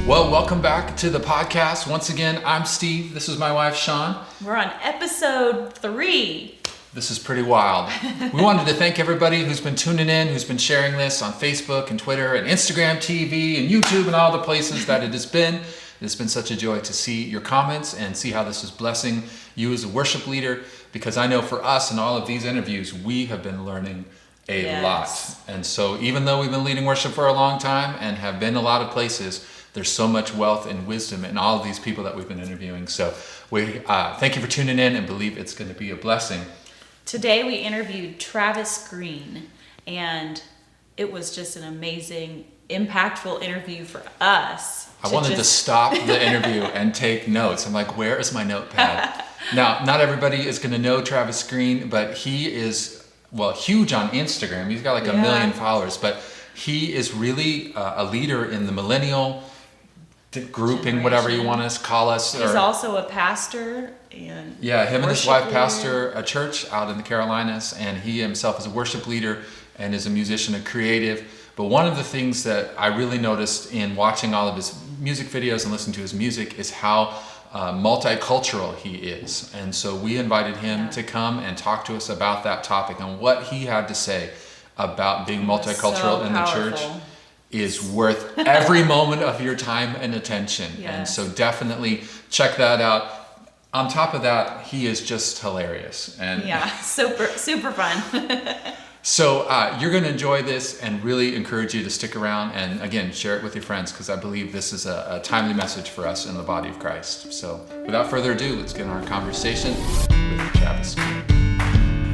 Well, welcome back to the podcast. Once again, I'm Steve. This is my wife, Sean. We're on episode 3. This is pretty wild. We wanted to thank everybody who's been tuning in, who's been sharing this on Facebook and Twitter and Instagram TV and YouTube and all the places that it has been. It has been such a joy to see your comments and see how this is blessing you as a worship leader, because I know for us in all of these interviews, we have been learning a lot. And so even though we've been leading worship for a long time and have been a lot of places, there's so much wealth and wisdom in all of these people that we've been interviewing. So we thank you for tuning in and believe it's going to be a blessing. Today we interviewed Travis Greene, and it was just an amazing, impactful interview for us. I wanted to stop the interview and take notes. I'm like, where is my notepad? Now, not everybody is going to know Travis Greene, but he is, huge on Instagram. He's got like 1 million followers, but he is really a leader in the millennial grouping, whatever you want to call us. He's also a pastor. And him and his wife pastor a church out in the Carolinas, and he himself is a worship leader and is a musician, a creative. But one of the things that I really noticed in watching all of his music videos and listening to his music is how multicultural he is. And so we invited him to come and talk to us about that topic and what he had to say about being multicultural in the church is worth every moment of your time and attention. Yes. And so definitely check that out. On top of that, he is just hilarious. And super fun. So you're going to enjoy this and really encourage you to stick around and, again, share it with your friends, because I believe this is a timely message for us in the body of Christ. So without further ado, let's get in our conversation with Travis Greene.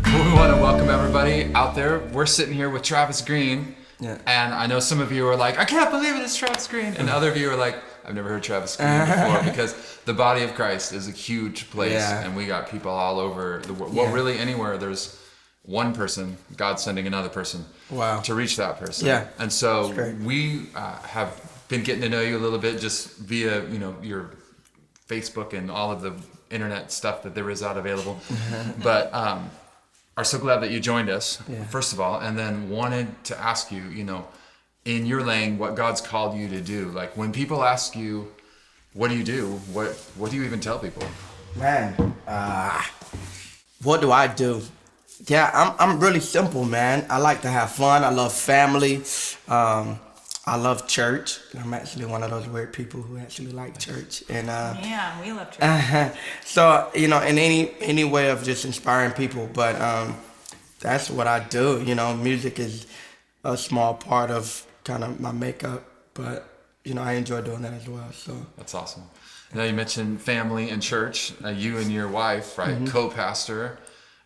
Well, we want to welcome everybody out there. We're sitting here with Travis Greene. Yeah. And I know some of you are like, I can't believe it, it's Travis Greene. And other of you are like, I've never heard Travis Greene before, because the body of Christ is a huge place, and we got people all over the world. Well, really anywhere there's one person, God's sending another person to reach that person. Yeah. And so we have been getting to know you a little bit just via, your Facebook and all of the internet stuff that there is out available. But are so glad that you joined us, first of all, and then wanted to ask you, in your lane, what God's called you to do. Like, when people ask you, what do you do? What do you even tell people? Man, what do I do? Yeah, I'm really simple, man. I like to have fun. I love family. I love church. I'm actually one of those weird people who actually like church. And we love church. So, in any way of just inspiring people. But that's what I do. Music is a small part of kind of my makeup, but I enjoy doing that as well. So that's awesome. Now you mentioned family and church. You and your wife, right, co-pastor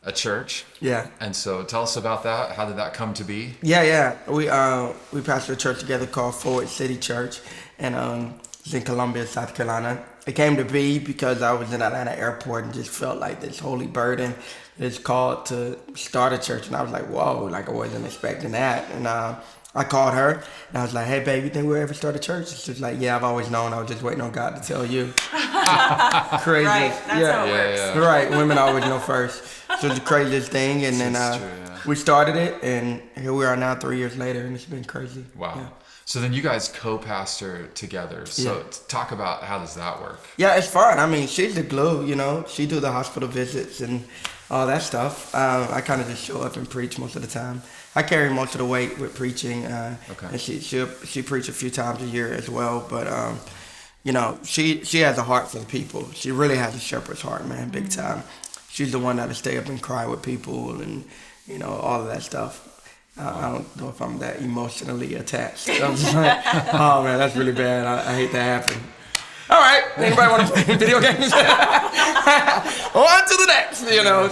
a church. Yeah. And so tell us about that. How did that come to be? Yeah. We pastor a church together called Forward City Church, and it's in Columbia, South Carolina. It came to be because I was in Atlanta airport and just felt like this holy burden. It's called to start a church, and I was like, whoa, like I wasn't expecting that. And I called her, and I was like, hey, babe, you think we'll ever start a church? She's like, yeah, I've always known. I was just waiting on God to tell you. Crazy. Right, that's how it works. Yeah. Right, women always know first. So it's the craziest thing, and then we started it, and here we are now 3 years later, and it's been crazy. Wow. Yeah. So then you guys co-pastor together. So talk about how does that work? Yeah, it's fun. I mean, she's the glue, She do the hospital visits and all that stuff. I kind of just show up and preach most of the time. I carry most of the weight with preaching, and she preach a few times a year as well. But she has a heart for the people. She really has a shepherd's heart, man, big time. She's the one that'll stay up and cry with people and all of that stuff. I don't know if I'm that emotionally attached. I'm just like, oh man, that's really bad. I hate that happen. All right, anybody want to play video games? On to the next.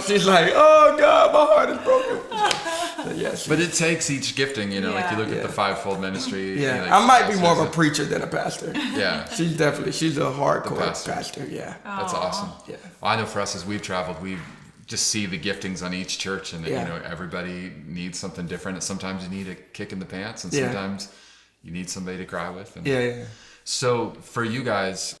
She's like, oh God, my heart is broken. So, but it takes each gifting, like you look at the fivefold ministry. Yeah, I might be more of a preacher than a pastor. Yeah. She's a hardcore pastor. Yeah. That's awesome. Yeah. Well, I know for us as we've traveled, we just see the giftings on each church, and everybody needs something different. And sometimes you need a kick in the pants, and sometimes you need somebody to cry with. And so for you guys,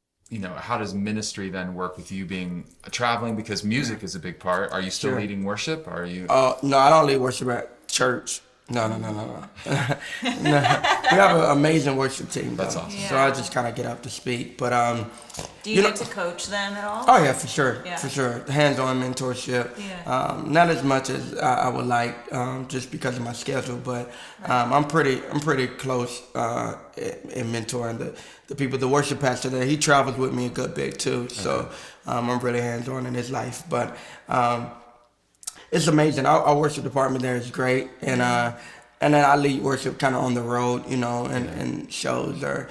how does ministry then work with you being traveling? Because music is a big part. Are you still leading worship? Are you? No, I don't lead worship at church. No. No. We have an amazing worship team. That's awesome. So I just kind of get up to speak. But do you get to coach them at all? Oh yeah, for sure, Yeah. for sure. Hands-on mentorship. Yeah. Not as much as I would like, just because of my schedule. But I'm pretty close in mentoring the people. The worship pastor there, he travels with me a good bit too. So I'm really hands-on in his life. But it's amazing. Our worship department there is great, and then I lead worship kind of on the road, and shows or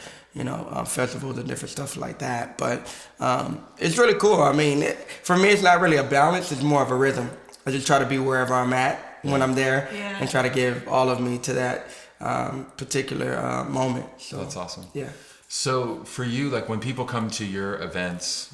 festivals and different stuff like that. But it's really cool. I mean, for me, it's not really a balance. It's more of a rhythm. I just try to be wherever I'm at when I'm there, and try to give all of me to that particular moment. So that's awesome. Yeah. So for you, like when people come to your events,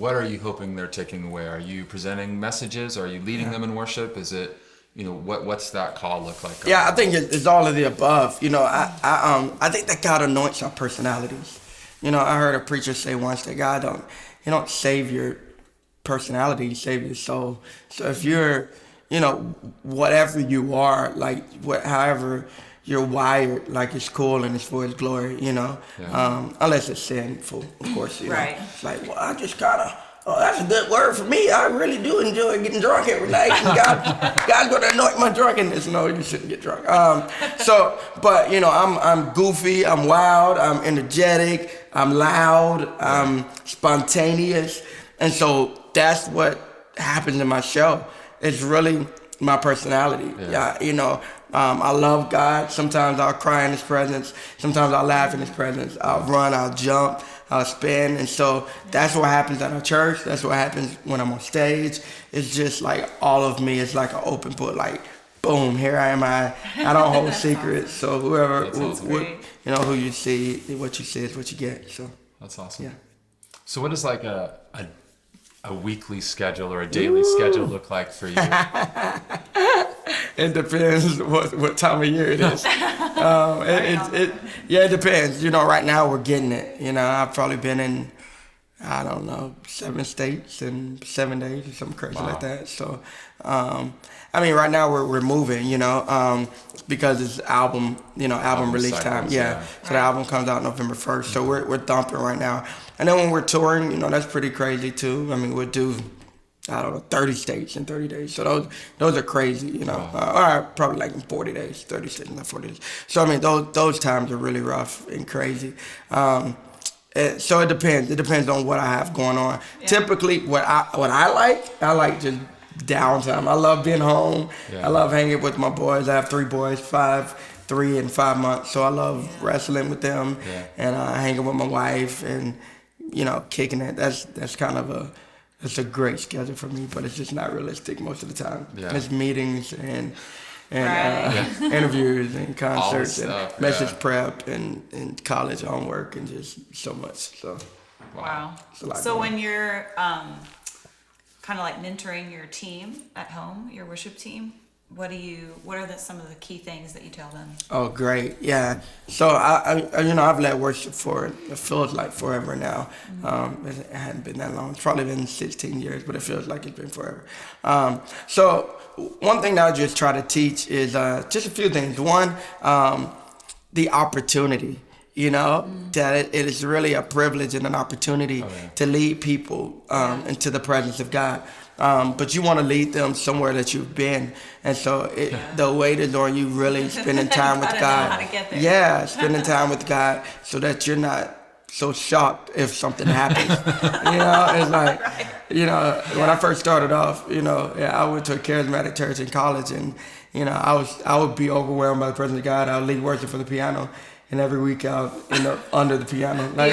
what are you hoping they're taking away? Are you presenting messages? Are you leading them in worship? Is it, what's that call look like? Yeah, I think it's all of the above. I think that God anoints our personalities. I heard a preacher say once that God don't save your personality, He saves your soul. So if you're, whatever you are, like however you're wired, like it's cool and it's for His glory, unless it's sinful, of course. Right. It's like, well, I just gotta. Oh, that's a good word for me. I really do enjoy getting drunk every night. And God's gonna anoint my drunkenness. No, you shouldn't get drunk. But I'm goofy. I'm wild. I'm energetic. I'm loud. I'm spontaneous, and so that's what happens in my show. It's really my personality. I love God. Sometimes I'll cry in His presence. Sometimes I'll laugh in His presence. I'll run. I'll jump. I'll spin. And so that's what happens at our church. That's what happens when I'm on stage. It's just like all of me is like an open book. Like, boom, here I am. I don't hold secrets. So whoever, who you see, what you see is what you get. So that's awesome. Yeah. So what does like a weekly schedule or a daily schedule look like for you? It depends what time of year it is. It depends. Right now we're getting it. I've probably been in, 7 states in 7 days or something crazy like that. So, right now we're moving, because it's album release cycles, time. Yeah. So the album comes out November 1st. So we're thumping right now. And then when we're touring, that's pretty crazy too. We'll do 30 states in 30 days. So those are crazy, or probably like in 40 days, 30 states in 40 days. So those times are really rough and crazy. So it depends. It depends on what I have going on. Yeah. Typically, what I like just downtime. I love being home. Yeah. I love hanging with my boys. I have 3 boys, 3 and 5 months. So I love wrestling with them and hanging with my wife and kicking it. That's kind of it's a great schedule for me, but it's just not realistic most of the time. Yeah. It's meetings and interviews and concerts stuff, and message prep and college homework and just so much. So wow. So when you're kind of like mentoring your team at home, your worship team, what are some of the key things that you tell them? Oh, great. Yeah. So I've led worship it feels like forever now. Mm-hmm. It hadn't been that long. It's probably been 16 years, but it feels like it's been forever. So one thing that I just try to teach is just a few things. One, the opportunity. That it is really a privilege and an opportunity to lead people into the presence of God. But you want to lead them somewhere that you've been. And so the weight is on you really spending time with God. Know how to get there. Yeah, spending time with God so that you're not so shocked if something happens. It's like, when I first started off, I went to a charismatic church in college and, I would be overwhelmed by the presence of God. I would lead worship for the piano. And every week out, under the piano. Like,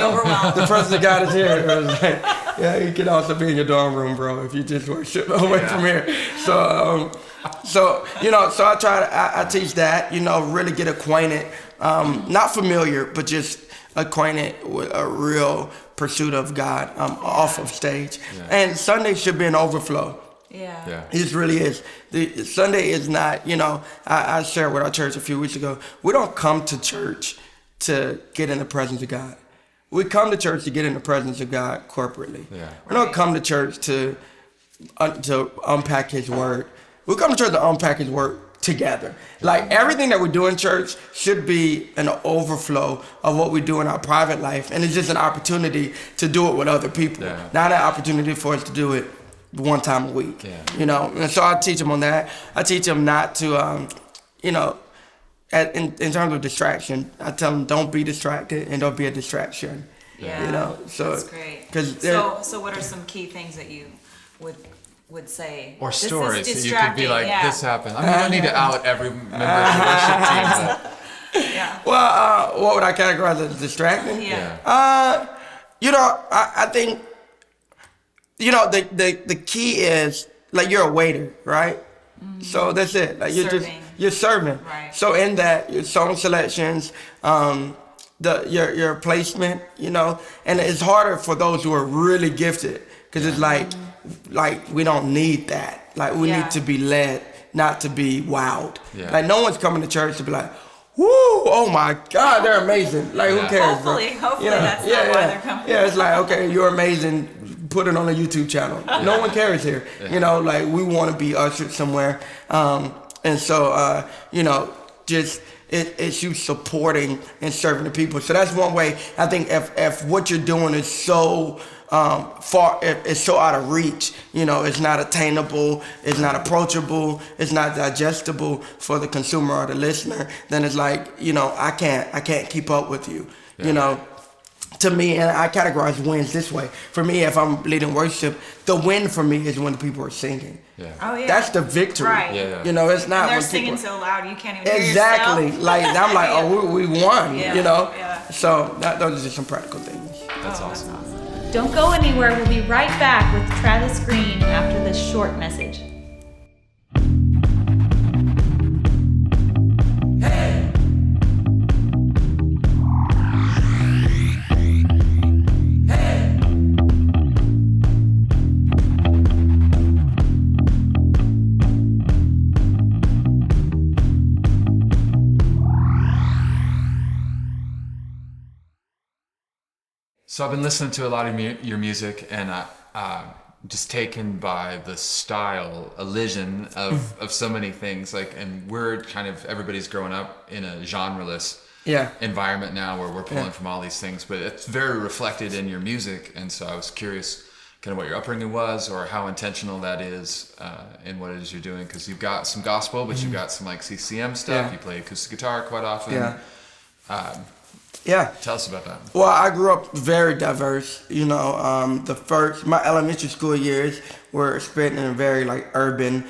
the presence of God is here. It was like, you can also be in your dorm room, bro, if you just worship away from here. So I teach that, really get acquainted, not familiar, but just acquainted with a real pursuit of God off of stage. Yeah. And Sunday should be an overflow. Yeah. It really is. Sunday is not, I shared with our church a few weeks ago, we don't come to church to get in the presence of God. We come to church to get in the presence of God corporately. Yeah. We don't come to church to unpack His word. We come to church to unpack His word together. Like everything that we do in church should be an overflow of what we do in our private life, and it's just an opportunity to do it with other people. Yeah. Not an opportunity for us to do it one time a week. Yeah. You know, and so I teach them on that. I teach them not to, you know, in terms of distraction, I tell them don't be distracted and don't be a distraction. Yeah. You know, so that's great. So what are some key things that you would say? Or This stories is that you could be like, yeah. this happened. I mean, you don't need to out every member of the worship team, but Yeah. Well, what would I categorize as distracting? Yeah. You know, I think, you know, the key is like you're a waiter, right? So that's it. Like you're serving. Right. So in that, your song selections, your placement, you know, and it's harder for those who are really gifted because it's like we don't need that. Like we need to be led, not to be wowed. Yeah. Like no one's coming to church to be like, woo, oh my God, they're amazing. Like who cares, bro? Hopefully that's not why they're coming. Yeah, it's like, okay, you're amazing. Put it on a YouTube channel. No one cares here. You know, like we want to be ushered somewhere. And so, you know, just it's you supporting and serving the people. So that's one way. I think if what you're doing is so far, if it's so out of reach, you know, it's not attainable, it's not approachable, it's not digestible for the consumer or the listener, then it's like, you know, I can't keep up with you, you know. To me, and I categorize wins this way. For me, if I'm leading worship, the win for me is when the people are singing. yeah. Oh yeah. That's the victory. Right. Yeah. You know, it's not And they're when singing people so loud you can't even hear exactly yourself. like I'm like, oh, we won. Yeah, You know. yeah. So those are just some practical things. That's awesome. Don't go anywhere. We'll be right back with Travis Greene after this short message. So I've been listening to a lot of your music, and I'm just taken by the style, elision of so many things. Like, and we're kind of, everybody's growing up in a genreless environment now, where we're pulling from all these things, but it's very reflected in your music. And so I was curious, kind of what your upbringing was, or how intentional that is in what it is you're doing, because you've got some gospel, but you've got some like CCM stuff. You play acoustic guitar quite often. Tell us about that. Well, I grew up very diverse. You know, my elementary school years were spent in a very like urban,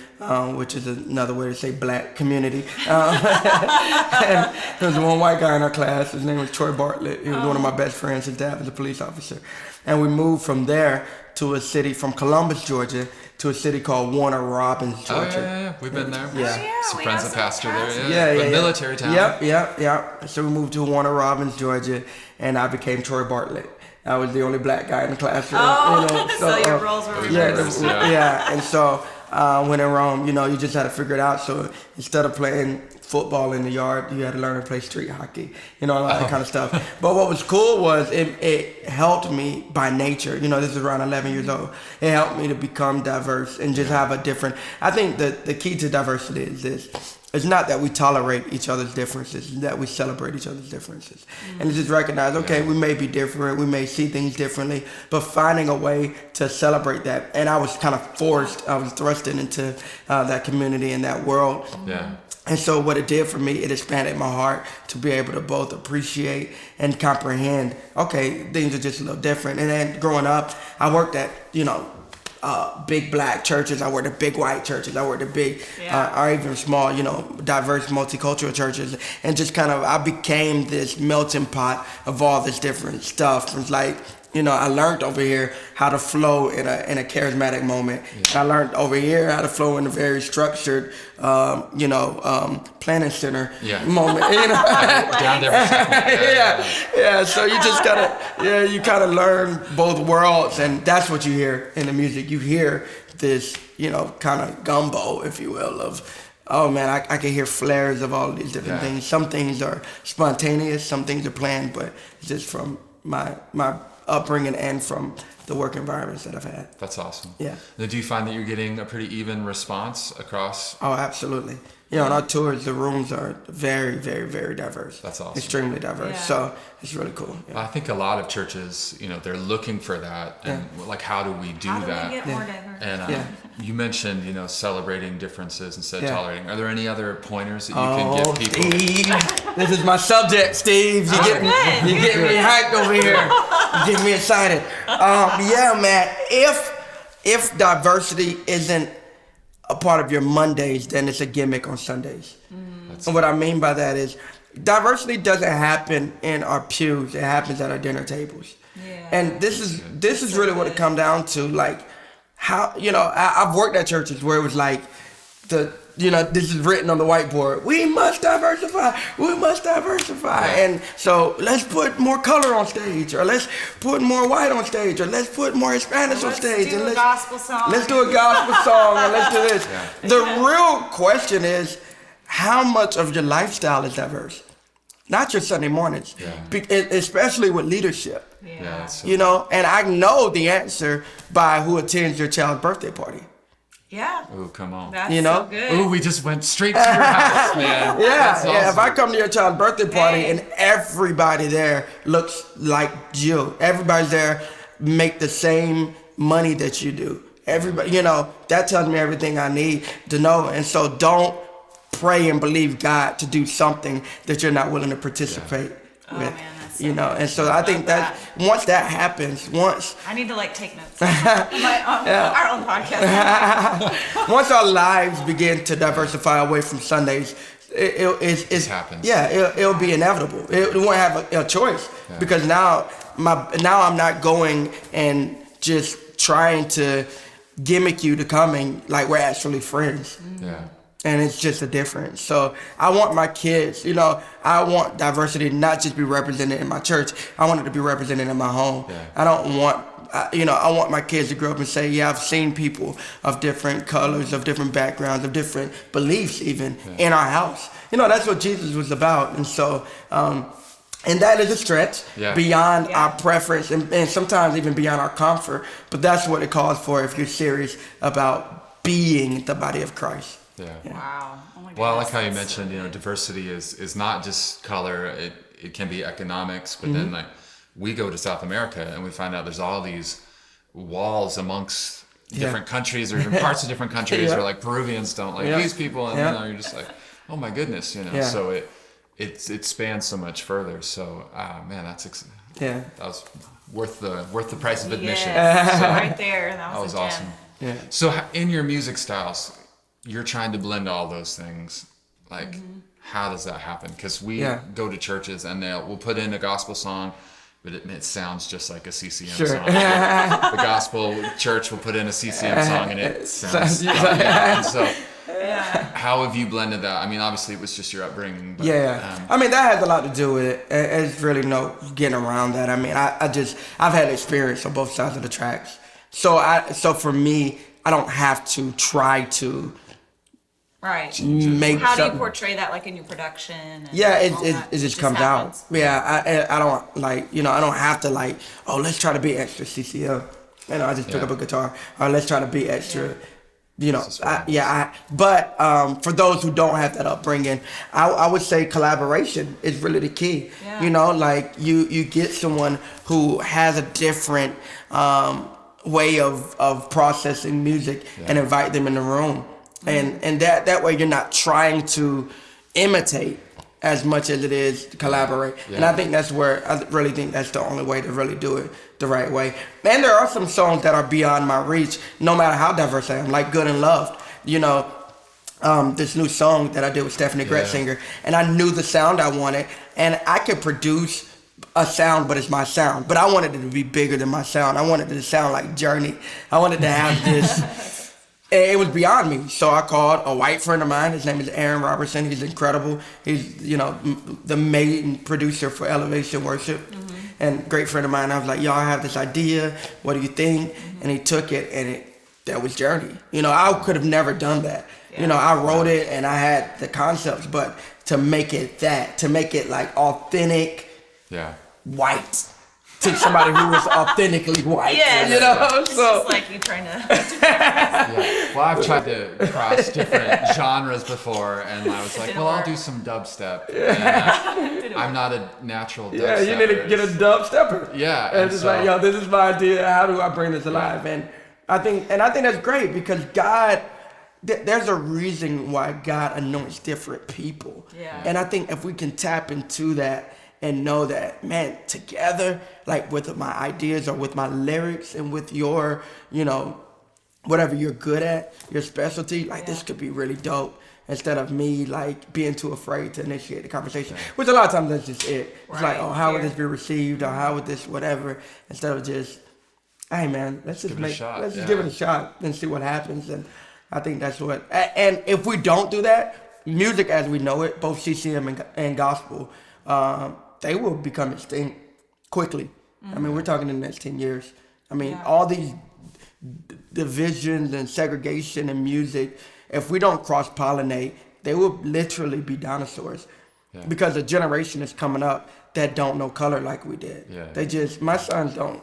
which is another way to say black community. And there was one white guy in our class. His name was Troy Bartlett. He was one of my best friends. His dad was a police officer. And we moved from there to a city, from Columbus, Georgia, to a city called Warner Robins, Georgia. Oh, yeah. We've been there. Yeah. Some friends of pastor there. Yeah. Military town. Yep. So we moved to Warner Robins, Georgia, and I became Troy Bartlett. I was the only black guy in the classroom. Oh, you know, so your roles were reversed. Yeah. And so when in Rome, you know, you just had to figure it out. So instead of playing football in the yard, you had to learn to play street hockey, you know, all that kind of stuff. But what was cool was it helped me by nature. You know, this is around 11 years old. It helped me to become diverse and just have a different. I think the key to diversity is this. It's not that we tolerate each other's differences, it's that we celebrate each other's differences. And just recognize, okay, we may be different, we may see things differently, but finding a way to celebrate that. And I was kind of forced, I was thrusted into that community and that world. Yeah. And so what it did for me, it expanded my heart to be able to both appreciate and comprehend, okay, things are just a little different. And then growing up, I worked at, you know, big black churches. I worked at big white churches. I worked at big, or even small, you know, diverse multicultural churches. And just kind of, I became this melting pot of all this different stuff. It's like, you know, I learned over here how to flow in a charismatic moment. I learned over here how to flow in a very structured, planning center moment. You know? Down there. So you just gotta, you kind of learn both worlds, and that's what you hear in the music. You hear this, you know, kind of gumbo, if you will, of, oh man, I can hear flares of all of these different things. Some things are spontaneous, some things are planned, but it's just from my upbringing and from the work environments that I've had. That's awesome. Yeah. Now, do you find that you're getting a pretty even response across? Oh, absolutely. On our tours, the rooms are very, very, very diverse. That's awesome. Extremely diverse. Yeah. So it's really cool. Yeah. I think a lot of churches, they're looking for that, and like, how do we do How do that? we get more diverse? And you mentioned, celebrating differences instead of Yeah. tolerating. Are there any other pointers that you can give people? Steve, this is my subject, Steve. You get me hyped over here. You get me excited. Yeah, man. If diversity isn't a part of your Mondays, then it's a gimmick on Sundays. And what I mean by that is, diversity doesn't happen in our pews. It happens at our dinner tables. Yeah. And this is really what it comes down to. Like, how I've worked at churches where it was like this is written on the whiteboard. We must diversify. We must diversify. And so let's put more color on stage, or let's put more white on stage, or let's put more Hispanics on stage. Do a gospel song. Let's do a gospel song, and let's do this. Yeah. The real question is, how much of your lifestyle is diverse? Not your Sunday mornings, especially with leadership. Yeah. And I know the answer by who attends your child's birthday party. Yeah. Oh, come on. That's so good. Oh, we just went straight to your house, man. That's awesome. If I come to your child's birthday party and everybody there looks like you, everybody's there make the same money that you do. Everybody, that tells me everything I need to know. And so don't pray and believe God to do something that you're not willing to participate with. Oh, man, that's so good. And so I think that once that happens, I need to take notes. Our own podcast. Once our lives begin to diversify away from Sundays, it happens. Yeah, it'll be inevitable. It won't have a choice because now I'm not going and just trying to gimmick you to coming like we're actually friends. Yeah. And it's just a difference. So I want my kids, I want diversity to not just be represented in my church. I want it to be represented in my home. Yeah. I don't want, I want my kids to grow up and say, yeah, I've seen people of different colors, of different backgrounds, of different beliefs even in our house. That's what Jesus was about. And so, and that is a stretch beyond our preference and sometimes even beyond our comfort. But that's what it calls for if you're serious about being the body of Christ. Yeah. Wow. Oh my goodness. Well, I like how you mentioned, diversity is not just color. It can be economics, but then we go to South America and we find out there's all these walls amongst different countries or even parts of different countries, or like Peruvians don't like these people, and you're just like, oh my goodness, So it spans so much further. So man, that was worth the price of admission. Yes. So, right there, that was awesome. Yeah. So in your music styles, you're trying to blend all those things. Like, how does that happen? Because we go to churches and we'll put in a gospel song, but it sounds just like a CCM song. The gospel church will put in a CCM song and it sounds and so how have you blended that? I mean, obviously it was just your upbringing. But, I mean, that has a lot to do with it. It's really no getting around that. I mean, I've had experience on both sides of the tracks. So for me, I don't have to try to make how do you portray that in your production? And it just comes out. Yeah, I don't I don't have to let's try to be extra CCM. I just pick up a guitar, or let's try to be extra. But for those who don't have that upbringing, I would say collaboration is really the key. Yeah. You get someone who has a different way of processing music and invite them in the room. And that way you're not trying to imitate as much as it is to collaborate. Yeah. And I think that's where I really think that's the only way to really do it the right way. And there are some songs that are beyond my reach, no matter how diverse I am, like Good and Loved. This new song that I did with Stephanie Gretzinger, and I knew the sound I wanted, and I could produce a sound, but it's my sound. But I wanted it to be bigger than my sound. I wanted it to sound like Journey. I wanted to have this. It was beyond me. So I called a white friend of mine. His name is Aaron Robertson. He's incredible. He's, the main producer for Elevation Worship. And great friend of mine. I was like, I have this idea. What do you think? And he took it, and that was Journey. I could have never done that. Yeah. I wrote it and I had the concepts, but to make it authentic, white, to somebody who was authentically white. Yes. You know, It's so just like you trying to. Well, I've tried to cross different genres before, and I was like, well, I'll do some dubstep. And I'm not a natural dubstepper. yeah, you need to get a dubstepper. Yeah, and it's like, yo, this is my idea. How do I bring this alive? And I think that's great because God. There's a reason why God anoints different people. Yeah. And I think if we can tap into that and know that, man, together, like with my ideas or with my lyrics and with your, you know, whatever you're good at, your specialty, like this could be really dope. Instead of me like being too afraid to initiate the conversation, which a lot of times that's just it. It's like, oh, how would this be received, or how would this whatever, instead of just, hey man, let's just give it a shot and see what happens. And I think that's what, and if we don't do that, music as we know it, both CCM and gospel, they will become extinct quickly. I mean, we're talking in the next 10 years. I mean, all these divisions and segregation in music, if we don't cross-pollinate, they will literally be dinosaurs. Because a generation is coming up that don't know color like we did. They just, my sons don't.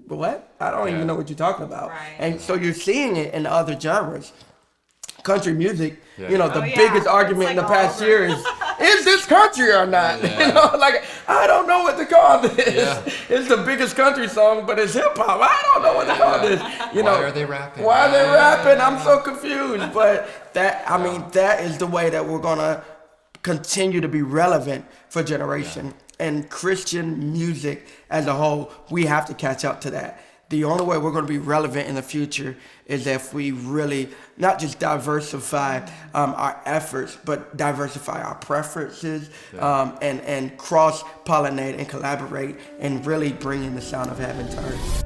What? I don't even know what you're talking about. Right. And so you're seeing it in the other genres. Country music, you know, the biggest argument in the past year is this country or not? You know, like, I don't know what to call this. It's the biggest country song, but it's hip hop. I don't know what to call this. You know, why are they rapping? I'm so confused. But that, I mean, that is the way that we're going to continue to be relevant for generation. And Christian music as a whole, we have to catch up to that. The only way we're going to be relevant in the future is if we really not just diversify our efforts, but diversify our preferences and cross-pollinate and collaborate and really bring in the sound of heaven to earth.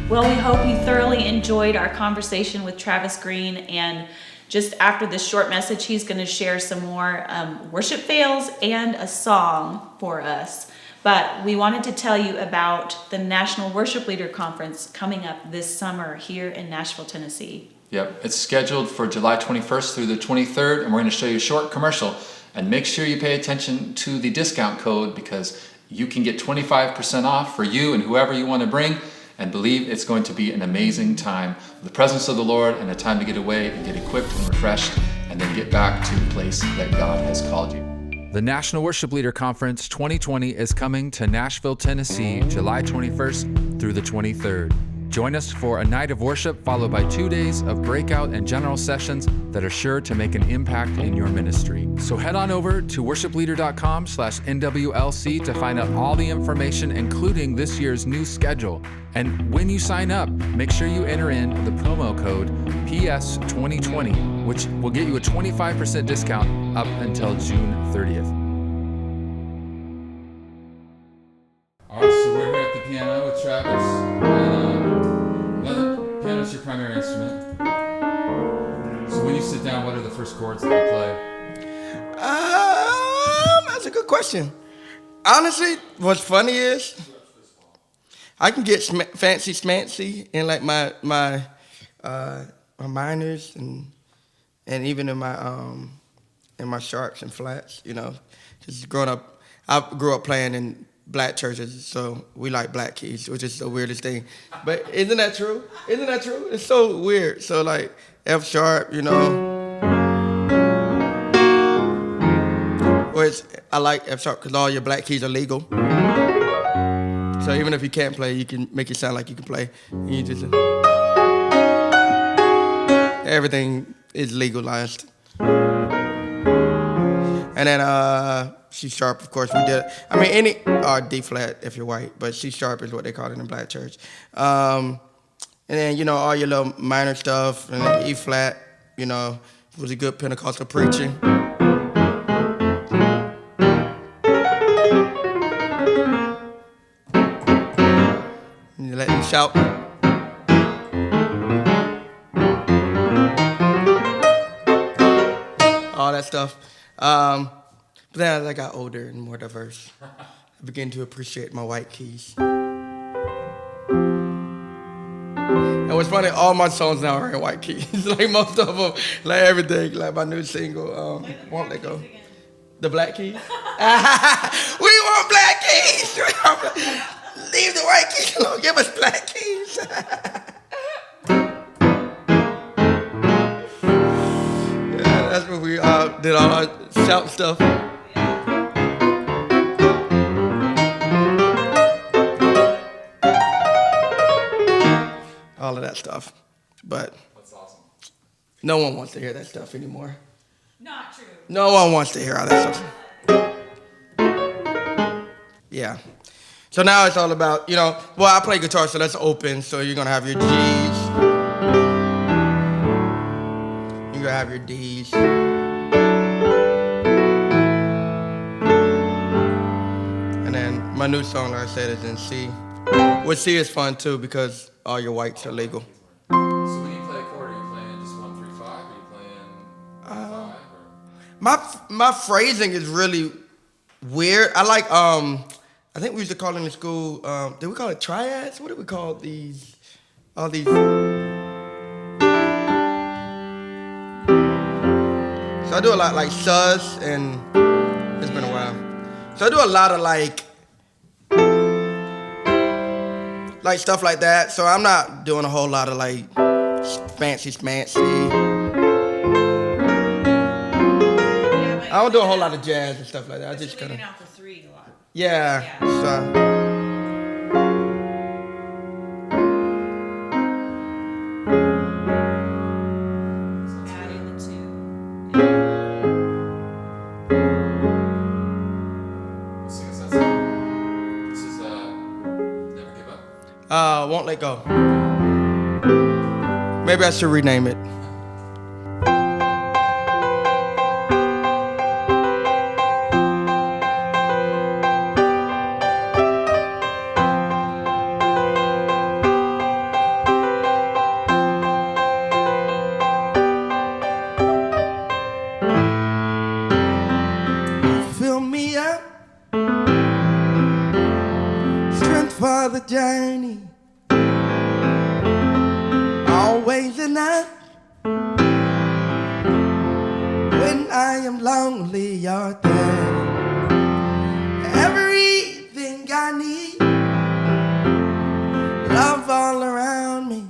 Well, we hope you thoroughly enjoyed our conversation with Travis Greene, and just after this short message, he's going to share some more worship fails and a song for us. But we wanted to tell you about the National Worship Leader Conference coming up this summer here in Nashville, Tennessee. Yep, it's scheduled for July 21st through the 23rd, and we're going to show you a short commercial. And make sure you pay attention to the discount code because you can get 25% off for you and whoever you want to bring. And believe it's going to be an amazing time, the presence of the Lord, and a time to get away and get equipped and refreshed, and then get back to the place that God has called you. The National Worship Leader Conference 2020 is coming to Nashville, Tennessee, July 21st through the 23rd. Join us for a night of worship followed by 2 days of breakout and general sessions that are sure to make an impact in your ministry. So head on over to worshipleader.com/NWLC to find out all the information, including this year's new schedule. And when you sign up, make sure you enter in the promo code PS2020, which will get you a 25% discount up until June 30th. All right, so we're here at the piano with Travis. Piano's your primary instrument. So when you sit down, what are the first chords that you play? That's a good question. Honestly, what's funny is I can get fancy smancy in like my minors and even in my sharps and flats. You know, just growing up, I grew up playing in black churches, so we like black keys, which is the weirdest thing. But isn't that true? Isn't that true? It's so weird. So like F sharp, you know. Which I like F sharp because all your black keys are legal. So even if you can't play, you can make it sound like you can play. You just everything is legalized. And then C sharp, of course, we did. I mean, any D flat if you're white, but C sharp is what they call it in black church. And then, you know, all your little minor stuff, and then E flat, you know, was a good Pentecostal preaching. And you let them shout. All that stuff. But then as I got older and more diverse, I began to appreciate my white keys. And what's funny, all my songs now are in white keys. Like most of them, like everything, like my new single, Won't Let Go. The black keys? We want black keys. Leave the white keys alone. Give us black keys. Yeah, that's when we did all our shout stuff. All of that stuff. But that's awesome. No one wants to hear that stuff anymore. Not true. No one wants to hear all that stuff. Yeah. So now it's all about, I play guitar, so that's open. So you're going to have your G's. You're going to have your D's. And then my new song, like I said, is in C. Which C is fun, too, because all your whites are legal. So when you play a chord, are you playing just 1, 3, 5? Are you playing 5? Or? My phrasing is really weird. I like, I think we used to call it in the school, did we call it triads? What did we call these? All these. So I do a lot like sus, and it's been a while. So I do a lot of like stuff like that. So I'm not doing a whole lot of like fancy schmancy. I don't do a whole lot of jazz and stuff like that. I just kind of out the 3 a lot. yeah. So Adding the 2. Let's sing us that song. This is Never Give Up. Won't Let Go. Maybe I should rename it. Fill me up, strength for the journey. Always enough when I am lonely. You're there. Everything I need, love all around me.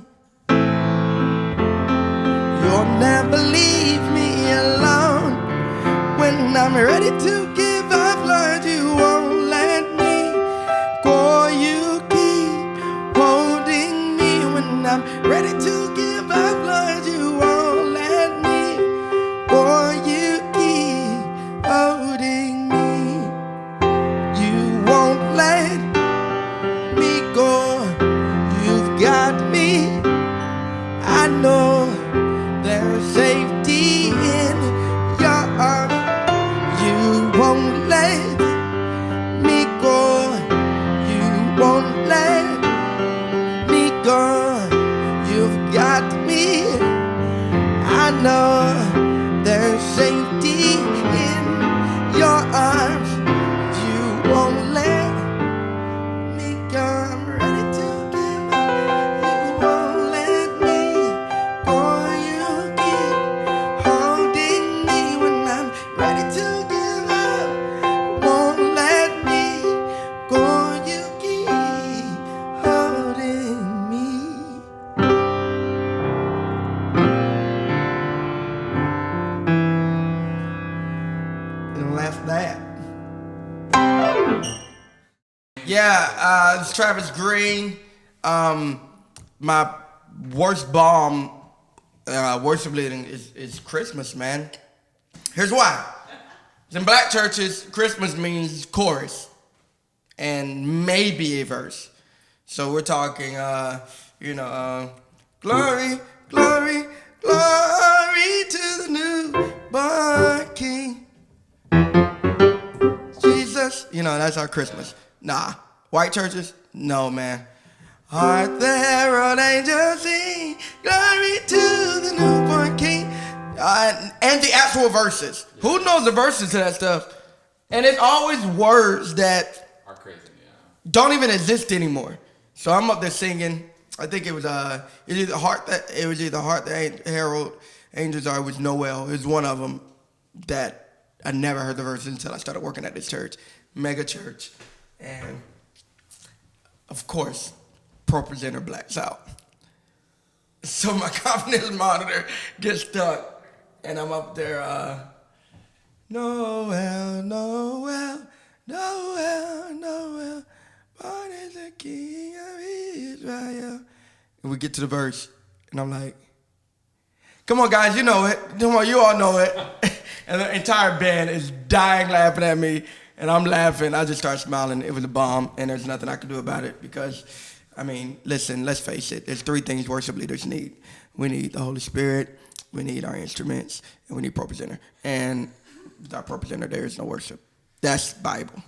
You'll never leave me alone. When I'm ready to give up, Lord, you won't let me go. You keep holding me. When I'm ready to give up, Lord, you won't let me go. You keep holding me. You won't let me go. You've got me. I know there's safety in your arms. You won't let me go. You won't let me go. You've got me. I know there's safety in your arms. You won't let me go. I'm ready to give up. You won't let me go. You keep holding me when I'm ready to give up. Won't let me go. You keep holding me. And that's that. Yeah, it's Travis Greene. My worst bomb worship leading is Christmas, man. Here's why. In black churches, Christmas means chorus and maybe a verse. So we're talking, glory, glory, glory to the newborn King. Jesus, that's our Christmas. Nah. White churches? No, man. Art there an angel sing, glory to the newborn King. And the actual verses. Yeah. Who knows the verses to that stuff? And it's always words that Are crazy, yeah. don't even exist anymore. So I'm up there singing. I think it was either Heart That Herald Angels, or it was Noel. It was one of them that I never heard the verses until I started working at this church, mega church. And, of course, pro presenter blacks out. So my confidence monitor gets stuck. And I'm up there, Noel, Noel, Noel, Noel, born is the King of Israel. And we get to the verse, and I'm like, come on, guys, you know it. Come on, you all know it. And the entire band is dying laughing at me, and I'm laughing. I just start smiling. It was a bomb, and there's nothing I can do about it because, I mean, listen, let's face it. There's 3 things worship leaders need. We need the Holy Spirit, we need our instruments, and we need pro presenter. And without pro presenter, there is no worship. That's Bible.